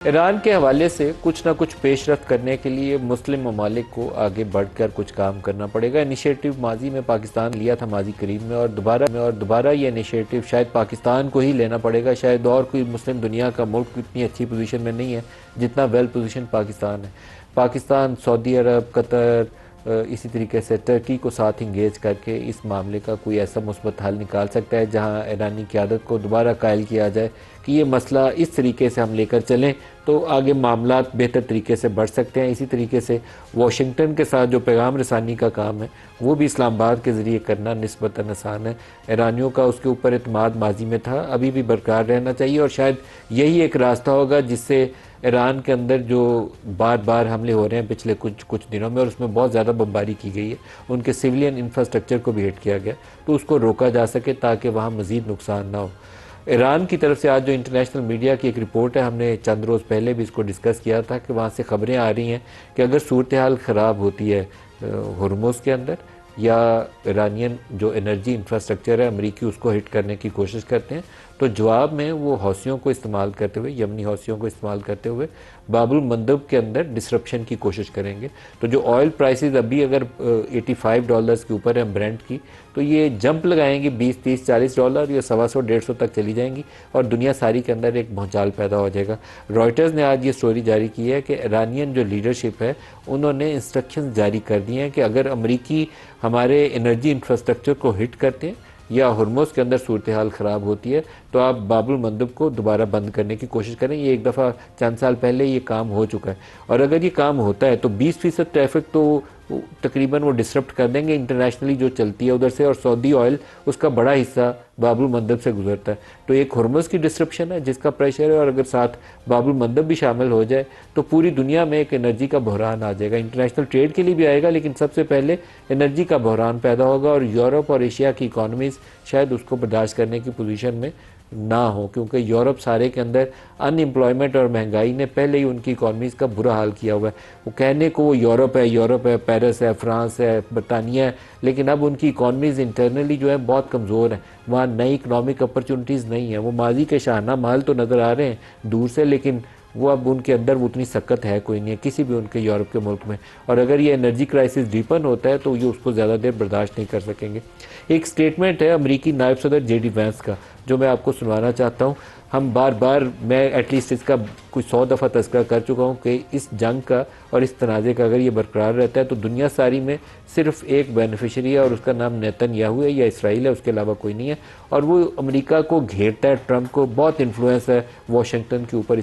Iran के हवाले से कुछ ना कुछ पेशरफ्त करने के लिए मुस्लिम ममालिक को आगे बढ़कर कुछ काम करना पड़ेगा। इनिशिएटिव माजी में पाकिस्तान लिया था, माजी करीब में, और दोबारा ये इनिशिएटिव शायद पाकिस्तान को ही लेना पड़ेगा। शायद और कोई मुस्लिम दुनिया का मुल्क इतनी अच्छी पोजीशन में नहीं है जितना वेल पोजीशन पाकिस्तान है। पाकिस्तान, सऊदी अरब, कतर, इसी तरीके से टर्की को साथ इंगेज करके इस मामले का कोई ऐसा मुस्बत हल निकाल सकता है जहां ईरानी क़यादत को दोबारा कायल किया जाए कि ये मसला इस तरीके से हम लेकर चलें तो आगे मामला बेहतर तरीके से बढ़ सकते हैं। इसी तरीके से वाशिंगटन के साथ जो पैगाम रसानी का काम है वो भी इस्लामाबाद के ज़रिए करना निस्बतन आसान है। ईरानियों का उसके ऊपर एतमाद माजी में था, अभी भी बरकरार रहना चाहिए और शायद यही एक रास्ता होगा जिससे ईरान के अंदर जो बार बार हमले हो रहे हैं पिछले कुछ दिनों में, और उसमें बहुत ज़्यादा बमबारी की गई है, उनके सिविलियन इंफ्रास्ट्रक्चर को भी हिट किया गया, तो उसको रोका जा सके ताकि वहाँ मज़ीद नुकसान ना हो। ईरान की तरफ से आज जो इंटरनेशनल मीडिया की एक रिपोर्ट है, हमने चंद रोज़ पहले भी इसको डिस्कस किया था कि वहाँ से ख़बरें आ रही हैं कि अगर सूरत हाल ख़राब होती है हुर्मुज़ के अंदर या ईरानियन जो एनर्जी इंफ्रास्ट्रक्चर है अमरीकी उसको हिट करने की कोशिश करते हैं, तो जवाब में वो हौसियों को इस्तेमाल करते हुए, यमनी हौसियों को इस्तेमाल करते हुए बाबुल मंदब के अंदर डिसरप्शन की कोशिश करेंगे। तो जो ऑयल प्राइसेस अभी अगर $85 के ऊपर है ब्रेंट की, तो ये जंप लगाएंगी $20, $30, $40 या $125, $150 तक चली जाएंगी और दुनिया सारी के अंदर एक भौचाल पैदा हो जाएगा। रॉयटर्स ने आज ये स्टोरी जारी की है कि ईरानियन जो लीडरशिप है उन्होंने इंस्ट्रक्शन जारी कर दिए हैं कि अगर अमरीकी हमारे एनर्जी इंफ्रास्ट्रक्चर को हिट करते हैं या हुर्मुज़ के अंदर सूरत हाल ख़राब होती है तो आप बाबुल मंदब को दोबारा बंद करने की कोशिश करें। ये एक दफ़ा चंद साल पहले ये काम हो चुका है और अगर ये काम होता है तो 20% ट्रैफिक तो तकरीबन वो डिसरप्ट कर देंगे इंटरनेशनली जो चलती है उधर से, और सऊदी ऑयल उसका बड़ा हिस्सा बाबुल मंदब से गुजरता है। तो एक हुर्मुज़ की डिसरप्शन है जिसका प्रेशर है, और अगर साथ बाबुल मंदब भी शामिल हो जाए तो पूरी दुनिया में एक एनर्जी का बहरान आ जाएगा। इंटरनेशनल ट्रेड के लिए भी आएगा, लेकिन सबसे पहले एनर्जी का बहरान पैदा होगा और यूरोप और एशिया की इकॉनमीज़ शायद उसको बर्दाश्त करने की पोजीशन में ना हो, क्योंकि यूरोप सारे के अंदर अनएम्प्लॉयमेंट और महंगाई ने पहले ही उनकी इकॉनमीज़ का बुरा हाल किया हुआ है। वो कहने को वो यूरोप है, पेरिस है, फ्रांस है, बरतानिया है, लेकिन अब उनकी इकॉनमीज़ इंटरनली जो है बहुत कमज़ोर है। वहाँ नई इकनॉमिक अपॉर्चुनिटीज़ नहीं है। वो माजी के शाहना महल तो नज़र आ रहे हैं दूर से, लेकिन वो अब उनके अंदर वो उतनी सख्त है कोई नहीं है किसी भी उनके यूरोप के मुल्क में। और अगर ये एनर्जी क्राइसिस डीपन होता है तो ये उसको ज़्यादा देर बर्दाश्त नहीं कर सकेंगे। एक स्टेटमेंट है अमरीकी नायब सदर जेडी वैंस का जो मैं आपको सुनवाना चाहता हूँ। हम मैं एटलीस्ट इसका कुछ 100 दफ़ा तज़किरा कर चुका हूँ कि इस जंग का और इस तनाज़े का अगर ये बरकरार रहता है तो दुनिया सारी में सिर्फ एक बेनिफिशरी है और उसका नाम नेतन्याहू है या इसराइल है, उसके अलावा कोई नहीं है। और वो अमेरिका को घेरता है, ट्रंप को बहुत इन्फ्लुएंस है वाशिंगटन के ऊपर।